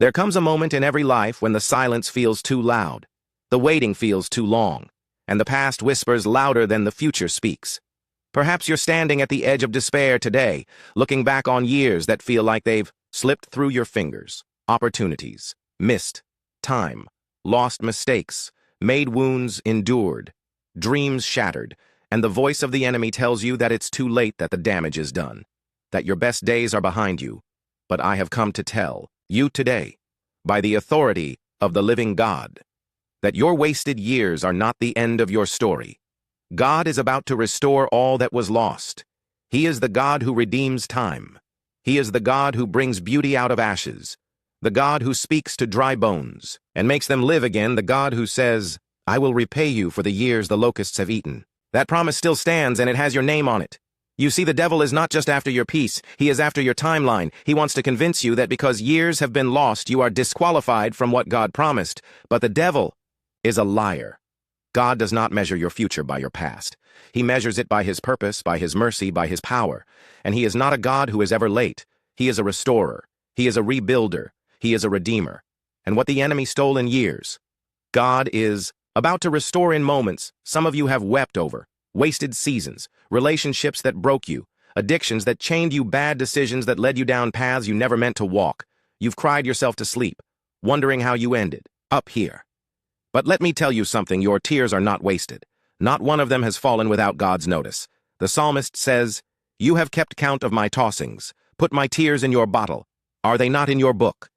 There comes a moment in every life when the silence feels too loud, the waiting feels too long, and the past whispers louder than the future speaks. Perhaps you're standing at the edge of despair today, looking back on years that feel like they've slipped through your fingers. Opportunities, missed, time, lost mistakes, made wounds endured, dreams shattered, and the voice of the enemy tells you that it's too late, that the damage is done, that your best days are behind you. But I have come to tell you today, by the authority of the living God, that your wasted years are not the end of your story. God is about to restore all that was lost. He is the God who redeems time. He is the God who brings beauty out of ashes, the God who speaks to dry bones and makes them live again, the God who says, I will repay you for the years the locusts have eaten. That promise still stands, and it has your name on it. You see, the devil is not just after your peace, he is after your timeline. He wants to convince you that because years have been lost, you are disqualified from what God promised. But the devil is a liar. God does not measure your future by your past. He measures it by his purpose, by his mercy, by his power. And he is not a God who is ever late. He is a restorer. He is a rebuilder. He is a redeemer. And what the enemy stole in years, God is about to restore in moments. Some of you have wept over wasted seasons, relationships that broke you, addictions that chained you, bad decisions that led you down paths you never meant to walk. You've cried yourself to sleep, wondering how you ended up here. But let me tell you something, your tears are not wasted. Not one of them has fallen without God's notice. The psalmist says, You have kept count of my tossings, put my tears in your bottle. Are they not in your book?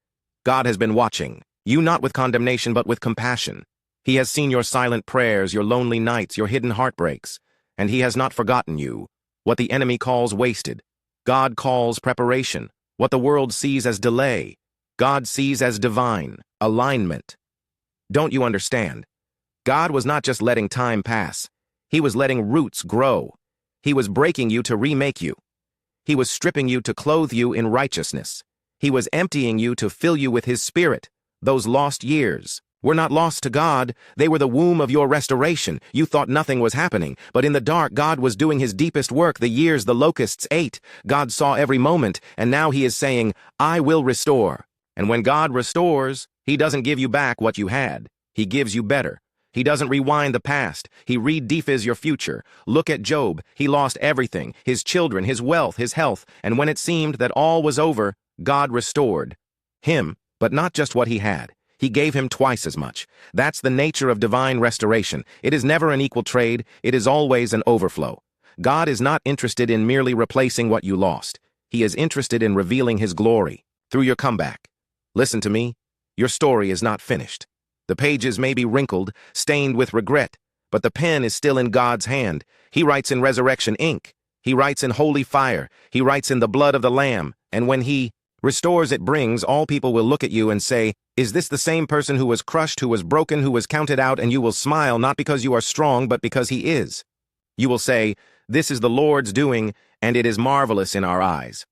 God has been watching, you not with condemnation but with compassion. He has seen your silent prayers, your lonely nights, your hidden heartbreaks, and he has not forgotten you. What the enemy calls wasted, God calls preparation. What the world sees as delay, God sees as divine alignment. Don't you understand? God was not just letting time pass. He was letting roots grow. He was breaking you to remake you. He was stripping you to clothe you in righteousness. He was emptying you to fill you with his spirit. Those lost years were not lost to God. They were the womb of your restoration. You thought nothing was happening, but in the dark, God was doing his deepest work. The years the locusts ate, God saw every moment, and now he is saying, I will restore. And when God restores, he doesn't give you back what you had. He gives you better. He doesn't rewind the past. He redefines your future. Look at Job. He lost everything, his children, his wealth, his health, and when it seemed that all was over, God restored him, but not just what he had. He gave him twice as much. That's the nature of divine restoration. It is never an equal trade. It is always an overflow. God is not interested in merely replacing what you lost. He is interested in revealing his glory through your comeback. Listen to me. Your story is not finished. The pages may be wrinkled, stained with regret, but the pen is still in God's hand. He writes in resurrection ink. He writes in holy fire. He writes in the blood of the Lamb. And when he restores, it brings, all people will look at you and say, is this the same person who was crushed, who was broken, who was counted out? And you will smile, not because you are strong, but because he is. You will say, this is the Lord's doing, and it is marvelous in our eyes.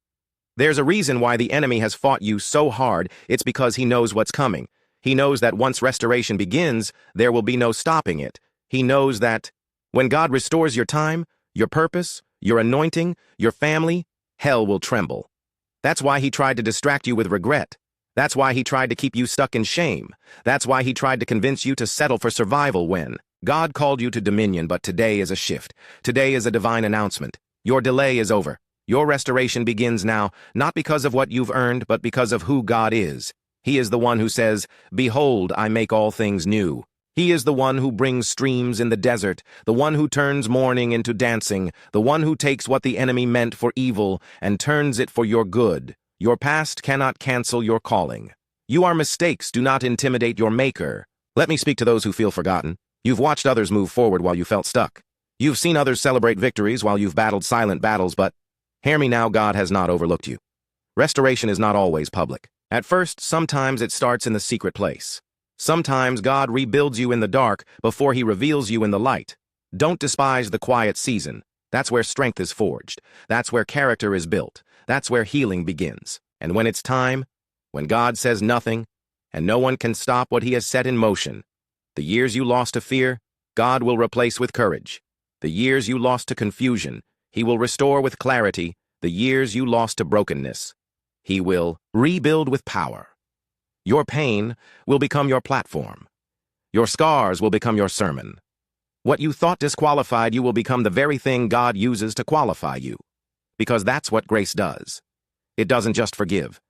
There's a reason why the enemy has fought you so hard. It's because he knows what's coming. He knows that once restoration begins, there will be no stopping it. He knows that when God restores your time, your purpose, your anointing, your family, hell will tremble. That's why he tried to distract you with regret. That's why he tried to keep you stuck in shame. That's why he tried to convince you to settle for survival when God called you to dominion. But today is a shift. Today is a divine announcement. Your delay is over. Your restoration begins now, not because of what you've earned, but because of who God is. He is the one who says, behold, I make all things new. He is the one who brings streams in the desert, the one who turns mourning into dancing, the one who takes what the enemy meant for evil and turns it for your good. Your past cannot cancel your calling. Your mistakes do not intimidate your maker. Let me speak to those who feel forgotten. You've watched others move forward while you felt stuck. You've seen others celebrate victories while you've battled silent battles, but hear me now, God has not overlooked you. Restoration is not always public. At first, sometimes it starts in the secret place. Sometimes God rebuilds you in the dark before he reveals you in the light. Don't despise the quiet season. That's where strength is forged. That's where character is built. That's where healing begins. And when it's time, when God says nothing, and no one can stop what he has set in motion, the years you lost to fear, God will replace with courage. The years you lost to confusion, he will restore with clarity. The years you lost to brokenness, he will rebuild with power. Your pain will become your platform. Your scars will become your sermon. What you thought disqualified you will become the very thing God uses to qualify you. Because that's what grace does. It doesn't just forgive.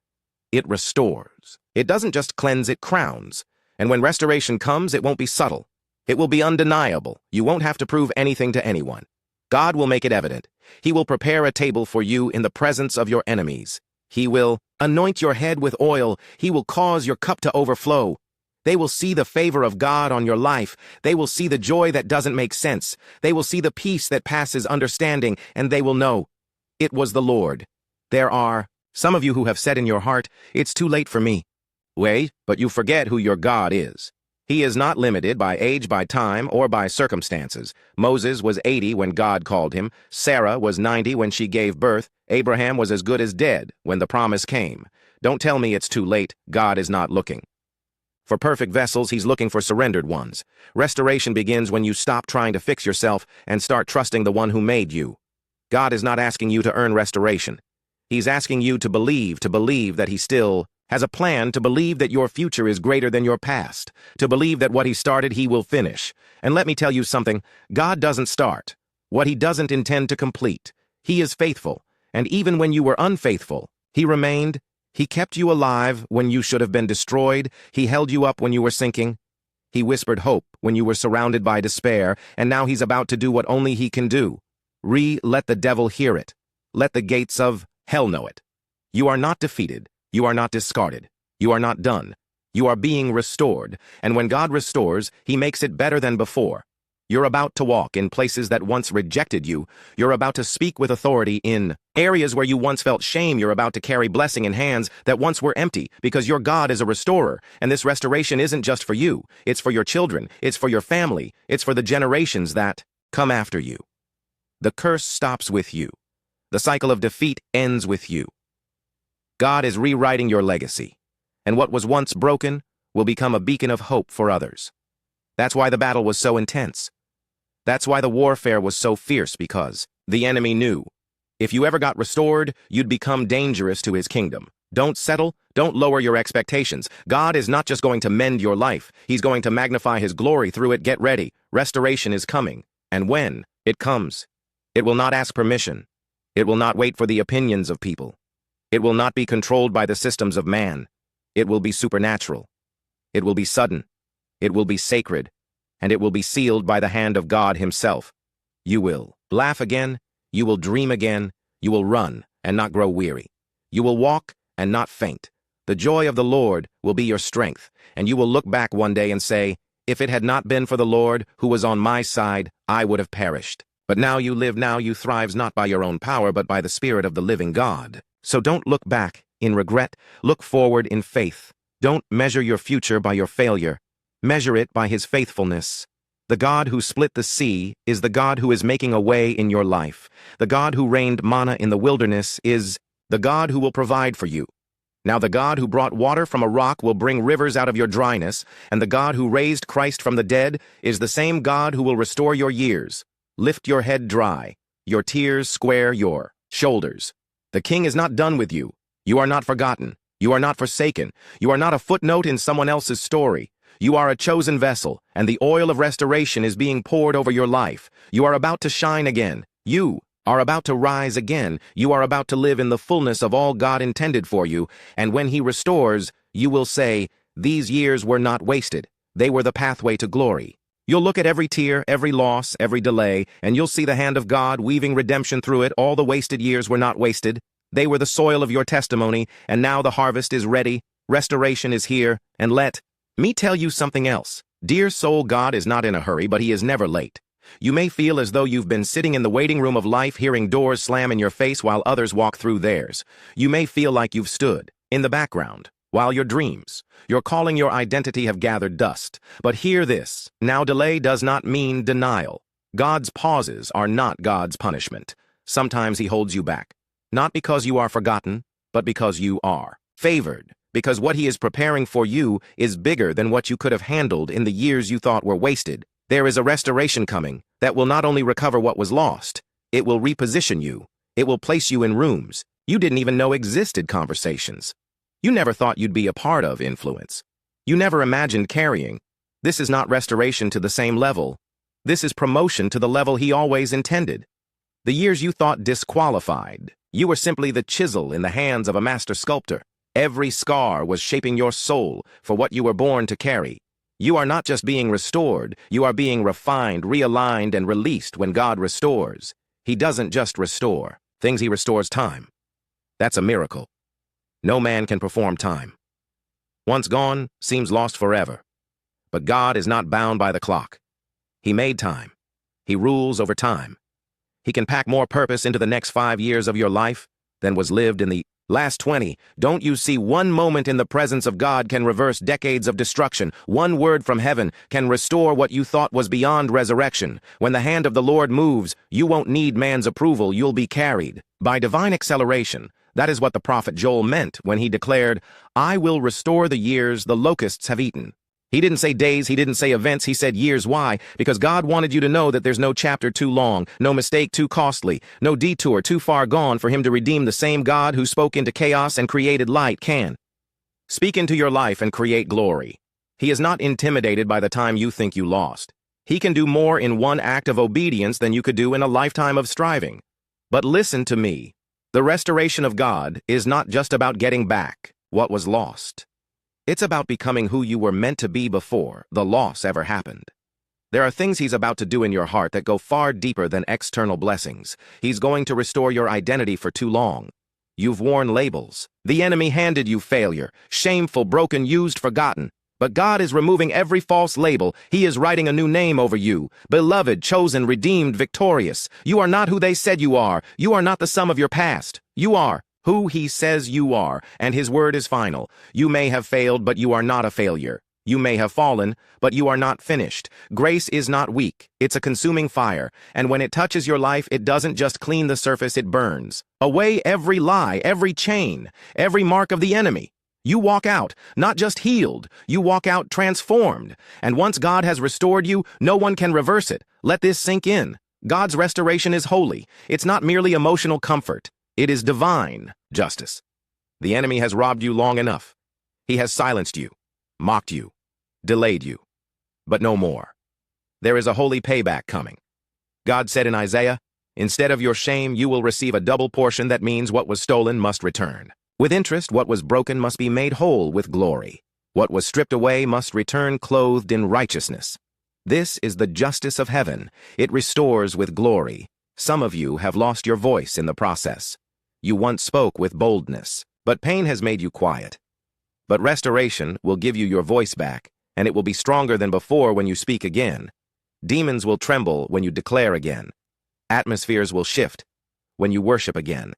It restores. It doesn't just cleanse, it crowns. And when restoration comes, it won't be subtle. It will be undeniable. You won't have to prove anything to anyone. God will make it evident. He will prepare a table for you in the presence of your enemies. He will anoint your head with oil. He will cause your cup to overflow. They will see the favor of God on your life. They will see the joy that doesn't make sense. They will see the peace that passes understanding, and they will know it was the Lord. There are some of you who have said in your heart, "It's too late for me." Wait, but you forget who your God is. He is not limited by age, by time, or by circumstances. Moses was 80 when God called him. Sarah was 90 when she gave birth. Abraham was as good as dead when the promise came. Don't tell me it's too late. God is not looking for perfect vessels. He's looking for surrendered ones. Restoration begins when you stop trying to fix yourself and start trusting the one who made you. God is not asking you to earn restoration. He's asking you to believe that he still has a plan, to believe that your future is greater than your past, to believe that what he started, he will finish. And let me tell you something, God doesn't start what he doesn't intend to complete. He is faithful, and even when you were unfaithful, he remained. He kept you alive when you should have been destroyed. He held you up when you were sinking. He whispered hope when you were surrounded by despair, and now he's about to do what only he can do. Let the devil hear it. Let the gates of hell know it. You are not defeated. You are not discarded. You are not done. You are being restored, and when God restores, he makes it better than before. You're about to walk in places that once rejected you. You're about to speak with authority in areas where you once felt shame. You're about to carry blessing in hands that once were empty, because your God is a restorer, and this restoration isn't just for you. It's for your children. It's for your family. It's for the generations that come after you. The curse stops with you. The cycle of defeat ends with you. God is rewriting your legacy, and what was once broken will become a beacon of hope for others. That's why the battle was so intense. That's why the warfare was so fierce, because the enemy knew if you ever got restored, you'd become dangerous to his kingdom. Don't settle. Don't lower your expectations. God is not just going to mend your life. He's going to magnify his glory through it. Get ready. Restoration is coming. And when it comes, it will not ask permission. It will not wait for the opinions of people. It will not be controlled by the systems of man. It will be supernatural. It will be sudden. It will be sacred. And it will be sealed by the hand of God himself. You will laugh again. You will dream again. You will run and not grow weary. You will walk and not faint. The joy of the Lord will be your strength, and you will look back one day and say, "If it had not been for the Lord who was on my side, I would have perished." But now you live, now you thrive, not by your own power, but by the Spirit of the living God. So don't look back in regret. Look forward in faith. Don't measure your future by your failure. Measure it by his faithfulness. The God who split the sea is the God who is making a way in your life. The God who rained manna in the wilderness is the God who will provide for you. Now the God who brought water from a rock will bring rivers out of your dryness, and the God who raised Christ from the dead is the same God who will restore your years. Lift your head dry. Your tears square your shoulders. The King is not done with you. You are not forgotten. You are not forsaken. You are not a footnote in someone else's story. You are a chosen vessel, and the oil of restoration is being poured over your life. You are about to shine again. You are about to rise again. You are about to live in the fullness of all God intended for you, and when he restores, you will say, "These years were not wasted. They were the pathway to glory." You'll look at every tear, every loss, every delay, and you'll see the hand of God weaving redemption through it. All the wasted years were not wasted. They were the soil of your testimony, and now the harvest is ready. Restoration is here, and let me tell you something else. Dear soul, God is not in a hurry, but he is never late. You may feel as though you've been sitting in the waiting room of life, hearing doors slam in your face while others walk through theirs. You may feel like you've stood in the background while your dreams, your calling, your identity have gathered dust. But hear this. Now delay does not mean denial. God's pauses are not God's punishment. Sometimes he holds you back, not because you are forgotten, but because you are favored. Because what he is preparing for you is bigger than what you could have handled in the years you thought were wasted. There is a restoration coming that will not only recover what was lost, it will reposition you. It will place you in rooms you didn't even know existed, conversations You never thought you'd be a part of influence. You never imagined carrying. This is not restoration to the same level. This is promotion to the level he always intended. The years you thought disqualified, you were simply the chisel in the hands of a master sculptor. Every scar was shaping your soul for what you were born to carry. You are not just being restored, you are being refined, realigned, and released when God restores. He doesn't just restore things, he restores time. That's a miracle. No man can perform time. Once gone, seems lost forever. But God is not bound by the clock. He made time. He rules over time. He can pack more purpose into the next 5 years of your life than was lived in the last 20. Don't you see, one moment in the presence of God can reverse decades of destruction. One word from heaven can restore what you thought was beyond resurrection. When the hand of the Lord moves, you won't need man's approval, you'll be carried by divine acceleration. That is what the prophet Joel meant when he declared, "I will restore the years the locusts have eaten." He didn't say days, he didn't say events, he said years. Why? Because God wanted you to know that there's no chapter too long, no mistake too costly, no detour too far gone for him to redeem. The same God who spoke into chaos and created light can speak into your life and create glory. He is not intimidated by the time you think you lost. He can do more in one act of obedience than you could do in a lifetime of striving. But listen to me. The restoration of God is not just about getting back what was lost. It's about becoming who you were meant to be before the loss ever happened. There are things he's about to do in your heart that go far deeper than external blessings. He's going to restore your identity. For too long you've worn labels. The enemy handed you failure, shameful, broken, used, forgotten. But God is removing every false label. He is writing a new name over you. Beloved, chosen, redeemed, victorious. You are not who they said you are. You are not the sum of your past. You are who he says you are, and his word is final. You may have failed, but you are not a failure. You may have fallen, but you are not finished. Grace is not weak. It's a consuming fire, and when it touches your life, it doesn't just clean the surface, it burns away every lie, every chain, every mark of the enemy. You walk out, not just healed, you walk out transformed. And once God has restored you, no one can reverse it. Let this sink in. God's restoration is holy. It's not merely emotional comfort. It is divine justice. The enemy has robbed you long enough. He has silenced you, mocked you, delayed you. But no more. There is a holy payback coming. God said in Isaiah, "Instead of your shame, you will receive a double portion." That means what was stolen must return. With interest, what was broken must be made whole with glory. What was stripped away must return clothed in righteousness. This is the justice of heaven. It restores with glory. Some of you have lost your voice in the process. You once spoke with boldness, but pain has made you quiet. But restoration will give you your voice back, and it will be stronger than before when you speak again. Demons will tremble when you declare again. Atmospheres will shift when you worship again.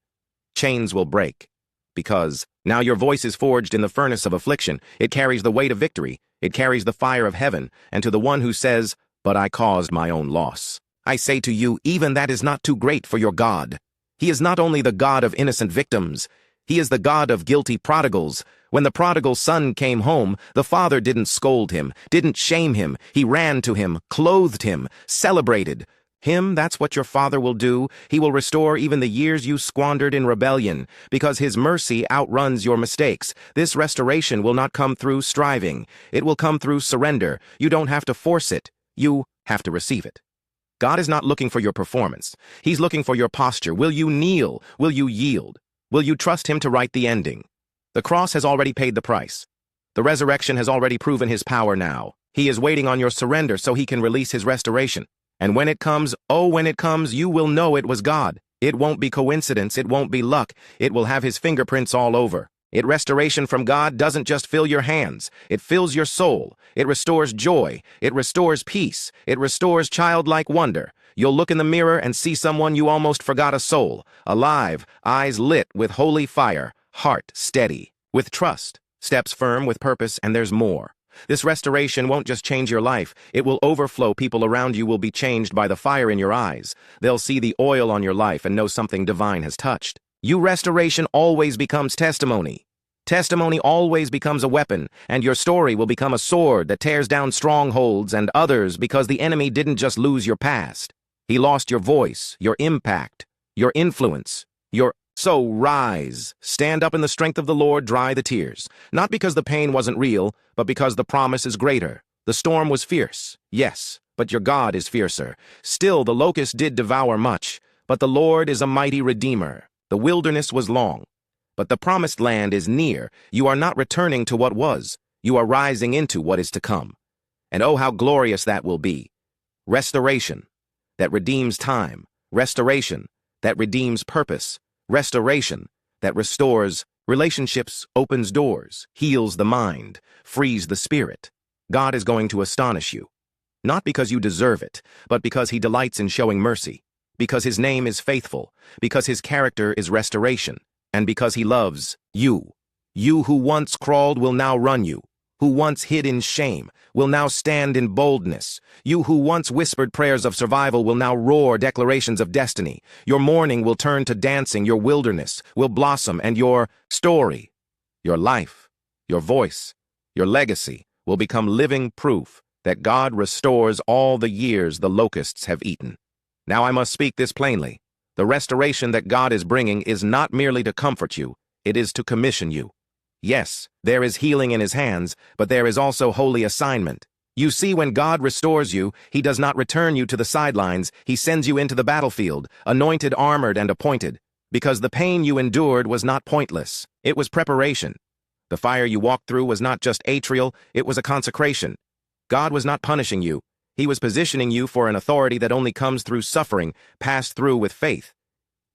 Chains will break, because now your voice is forged in the furnace of affliction. It carries the weight of victory. It carries the fire of heaven. And to the one who says, "But I caused my own loss," I say to you, even that is not too great for your God. He is not only the God of innocent victims, he is the God of guilty prodigals. When the prodigal son came home, the father didn't scold him, didn't shame him. He ran to him, clothed him, celebrated him. That's what your Father will do. He will restore even the years you squandered in rebellion, because his mercy outruns your mistakes. This restoration will not come through striving. It will come through surrender. You don't have to force it. You have to receive it. God is not looking for your performance. He's looking for your posture. Will you kneel? Will you yield? Will you trust him to write the ending? The cross has already paid the price. The resurrection has already proven his power now. He is waiting on your surrender so he can release his restoration. And when it comes, oh, when it comes, you will know it was God. It won't be coincidence. It won't be luck. It will have his fingerprints all over. Restoration from God doesn't just fill your hands. It fills your soul. It restores joy. It restores peace. It restores childlike wonder. You'll look in the mirror and see someone you almost forgot, a soul, alive, eyes lit with holy fire, heart steady, with trust, steps firm with purpose, and there's more. This restoration won't just change your life. It will overflow. People around you will be changed by the fire in your eyes. They'll see the oil on your life and know something divine has touched. Your restoration always becomes testimony. Testimony always becomes a weapon, and your story will become a sword that tears down strongholds and others, because the enemy didn't just lose your past. He lost your voice, your impact, your influence, your So rise, stand up in the strength of the Lord, dry the tears. Not because the pain wasn't real, but because the promise is greater. The storm was fierce, yes, but your God is fiercer. Still, the locust did devour much, but the Lord is a mighty redeemer. The wilderness was long, but the promised land is near. You are not returning to what was. You are rising into what is to come. And oh, how glorious that will be. Restoration that redeems time. Restoration that redeems purpose. Restoration that restores relationships, opens doors, heals the mind, frees the spirit. God is going to astonish you. Not because you deserve it, but because he delights in showing mercy. Because his name is faithful. Because his character is restoration. And because he loves you. You who once crawled will now run you. Who once hid in shame will now stand in boldness. You who once whispered prayers of survival will now roar declarations of destiny. Your mourning will turn to dancing, your wilderness will blossom, and your story, your life, your voice, your legacy will become living proof that God restores all the years the locusts have eaten. Now I must speak this plainly. The restoration that God is bringing is not merely to comfort you, it is to commission you. Yes, there is healing in his hands, but there is also holy assignment. You see, when God restores you, he does not return you to the sidelines. He sends you into the battlefield, anointed, armored, and appointed. Because the pain you endured was not pointless. It was preparation. The fire you walked through was not just atrial, it was a consecration. God was not punishing you. He was positioning you for an authority that only comes through suffering, passed through with faith.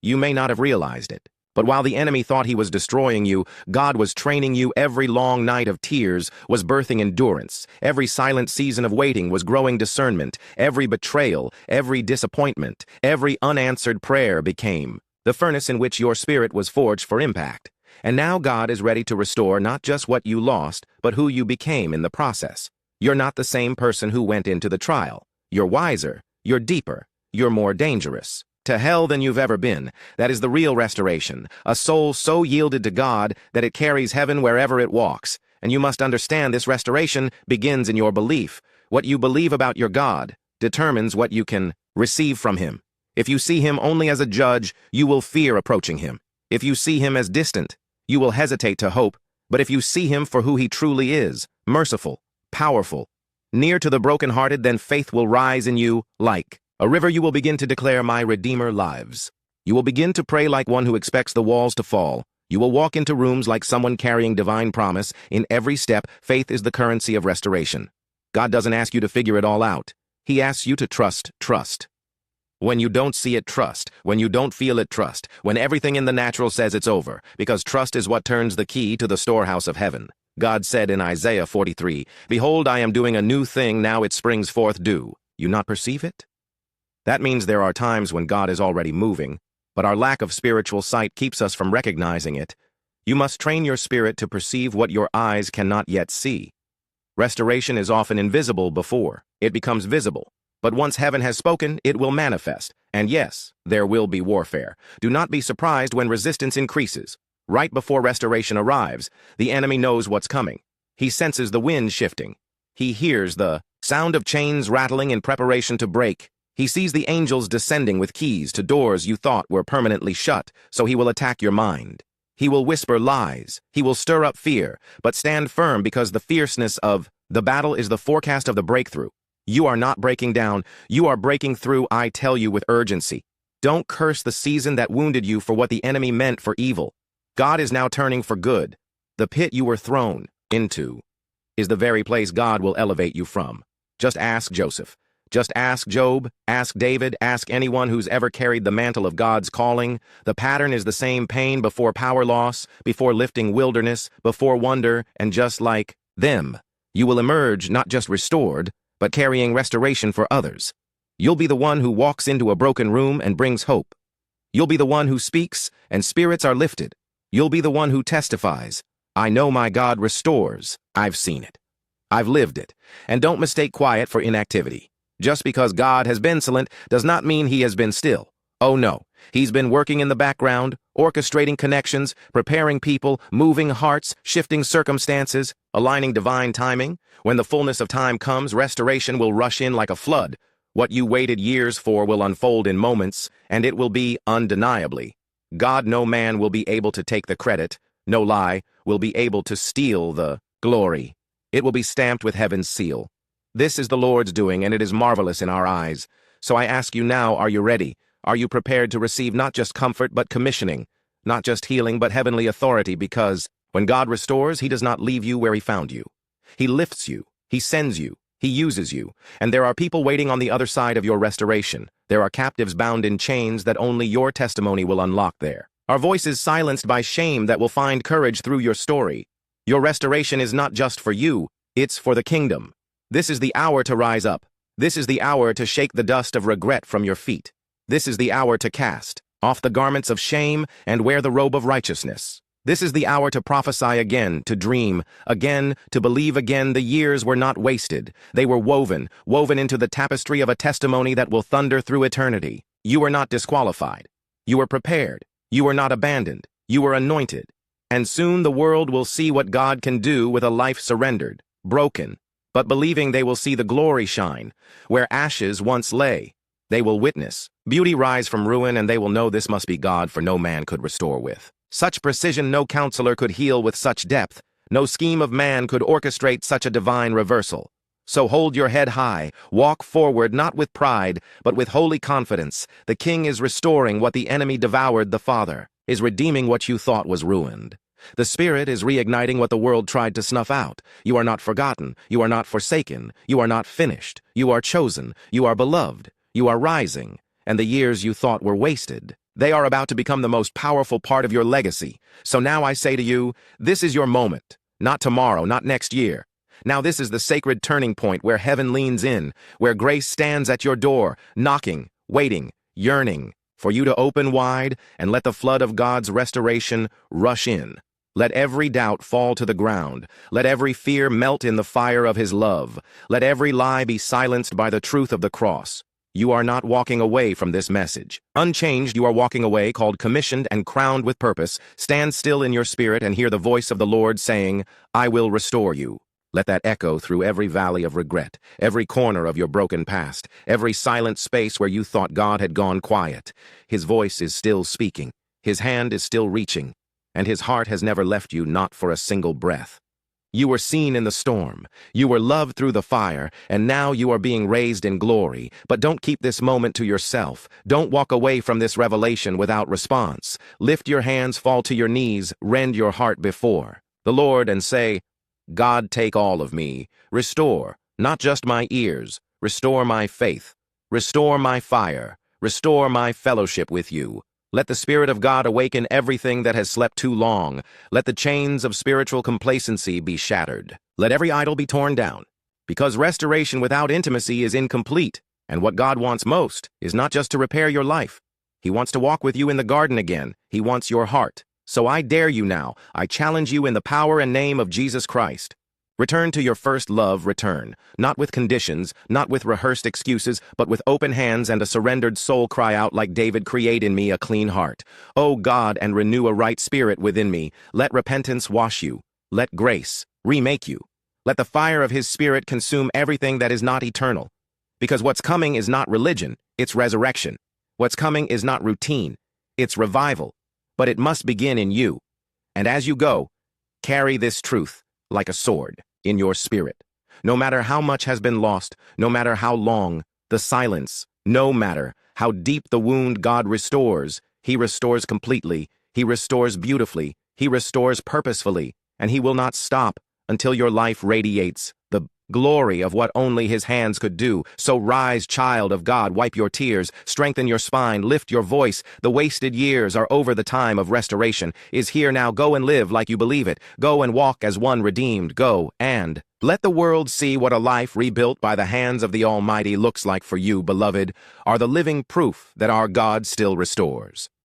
You may not have realized it. But while the enemy thought he was destroying you, God was training you. Every long night of tears was birthing endurance. Every silent season of waiting was growing discernment. Every betrayal, every disappointment, every unanswered prayer became the furnace in which your spirit was forged for impact. And now God is ready to restore not just what you lost, but who you became in the process. You're not the same person who went into the trial. You're wiser, you're deeper, you're more dangerous. To hell than you've ever been. That is the real restoration. A soul so yielded to God that it carries heaven wherever it walks. And you must understand this restoration begins in your belief. What you believe about your God determines what you can receive from him. If you see him only as a judge, you will fear approaching him. If you see him as distant, you will hesitate to hope. But if you see him for who he truly is, merciful, powerful, near to the brokenhearted, then faith will rise in you like a river. You will begin to declare, my Redeemer lives. You will begin to pray like one who expects the walls to fall. You will walk into rooms like someone carrying divine promise. In every step, faith is the currency of restoration. God doesn't ask you to figure it all out. He asks you to trust. When you don't see it, trust. When you don't feel it, trust. When everything in the natural says it's over, because trust is what turns the key to the storehouse of heaven. God said in Isaiah 43, behold, I am doing a new thing, now it springs forth. Do you not perceive it? That means there are times when God is already moving, but our lack of spiritual sight keeps us from recognizing it. You must train your spirit to perceive what your eyes cannot yet see. Restoration is often invisible before it becomes visible, but once heaven has spoken, it will manifest. And yes, there will be warfare. Do not be surprised when resistance increases. Right before restoration arrives, the enemy knows what's coming. He senses the wind shifting. He hears the sound of chains rattling in preparation to break. He sees the angels descending with keys to doors you thought were permanently shut, so he will attack your mind. He will whisper lies. He will stir up fear, but stand firm because the fierceness of the battle is the forecast of the breakthrough. You are not breaking down. You are breaking through, I tell you with urgency. Don't curse the season that wounded you for what the enemy meant for evil. God is now turning for good. The pit you were thrown into is the very place God will elevate you from. Just ask Joseph. Just ask Job, ask David, ask anyone who's ever carried the mantle of God's calling. The pattern is the same: pain before power loss, before lifting wilderness, before wonder, and just like them, you will emerge not just restored, but carrying restoration for others. You'll be the one who walks into a broken room and brings hope. You'll be the one who speaks and spirits are lifted. You'll be the one who testifies, I know my God restores. I've seen it. I've lived it. And don't mistake quiet for inactivity. Just because God has been silent does not mean he has been still. Oh no, he's been working in the background, orchestrating connections, preparing people, moving hearts, shifting circumstances, aligning divine timing. When the fullness of time comes, restoration will rush in like a flood. What you waited years for will unfold in moments, and it will be undeniably God, no man will be able to take the credit, no lie will be able to steal the glory. It will be stamped with heaven's seal. This is the Lord's doing, and it is marvelous in our eyes. So I ask you now, are you ready? Are you prepared to receive not just comfort but commissioning, not just healing but heavenly authority? Because when God restores, he does not leave you where he found you. He lifts you, he sends you, he uses you, and there are people waiting on the other side of your restoration. There are captives bound in chains that only your testimony will unlock there. Our voices silenced by shame that will find courage through your story. Your restoration is not just for you, it's for the kingdom. This is the hour to rise up. This is the hour to shake the dust of regret from your feet. This is the hour to cast off the garments of shame and wear the robe of righteousness. This is the hour to prophesy again, to dream again, to believe again. The years were not wasted. They were woven into the tapestry of a testimony that will thunder through eternity. You were not disqualified. You were prepared. You were not abandoned. You were anointed. And soon the world will see what God can do with a life surrendered, broken, but believing. They will see the glory shine where ashes once lay. They will witness beauty rise from ruin, and they will know this must be God, for no man could restore with such precision. No counselor could heal with such depth. No scheme of man could orchestrate such a divine reversal. So hold your head high, walk forward, not with pride, but with holy confidence. The King is restoring what the enemy devoured. The Father is redeeming what you thought was ruined. The Spirit is reigniting what the world tried to snuff out. You are not forgotten. You are not forsaken. You are not finished. You are chosen. You are beloved. You are rising. And the years you thought were wasted, they are about to become the most powerful part of your legacy. So now I say to you, this is your moment. Not tomorrow, not next year. Now this is the sacred turning point where heaven leans in, where grace stands at your door, knocking, waiting, yearning for you to open wide and let the flood of God's restoration rush in. Let every doubt fall to the ground. Let every fear melt in the fire of his love. Let every lie be silenced by the truth of the cross. You are not walking away from this message. Unchanged, you are walking away, called, commissioned, and crowned with purpose. Stand still in your spirit and hear the voice of the Lord saying, I will restore you. Let that echo through every valley of regret, every corner of your broken past, every silent space where you thought God had gone quiet. His voice is still speaking. His hand is still reaching. And his heart has never left you, not for a single breath. You were seen in the storm. You were loved through the fire, and now you are being raised in glory. But don't keep this moment to yourself. Don't walk away from this revelation without response. Lift your hands, fall to your knees, rend your heart before the Lord and say, God, take all of me. Restore, not just my ears. Restore my faith. Restore my fire. Restore my fellowship with you. Let the Spirit of God awaken everything that has slept too long. Let the chains of spiritual complacency be shattered. Let every idol be torn down. Because restoration without intimacy is incomplete. And what God wants most is not just to repair your life. He wants to walk with you in the garden again. He wants your heart. So I dare you now. I challenge you in the power and name of Jesus Christ. Return to your first love, return. Not with conditions, not with rehearsed excuses, but with open hands and a surrendered soul. Cry out like David, create in me a clean heart. O God, and renew a right spirit within me. Let repentance wash you. Let grace remake you. Let the fire of his Spirit consume everything that is not eternal. Because what's coming is not religion, it's resurrection. What's coming is not routine, it's revival. But it must begin in you. And as you go, carry this truth like a sword in your spirit. No matter how much has been lost, no matter how long the silence, no matter how deep the wound, God restores. He restores completely. He restores beautifully. He restores purposefully. And he will not stop until your life radiates the glory of what only his hands could do. So rise, child of God, wipe your tears, strengthen your spine, lift your voice. The wasted years are over. The time of restoration is here now. Go and live like you believe it. Go and walk as one redeemed. Go and let the world see what a life rebuilt by the hands of the Almighty looks like. For you, beloved, are the living proof that our God still restores.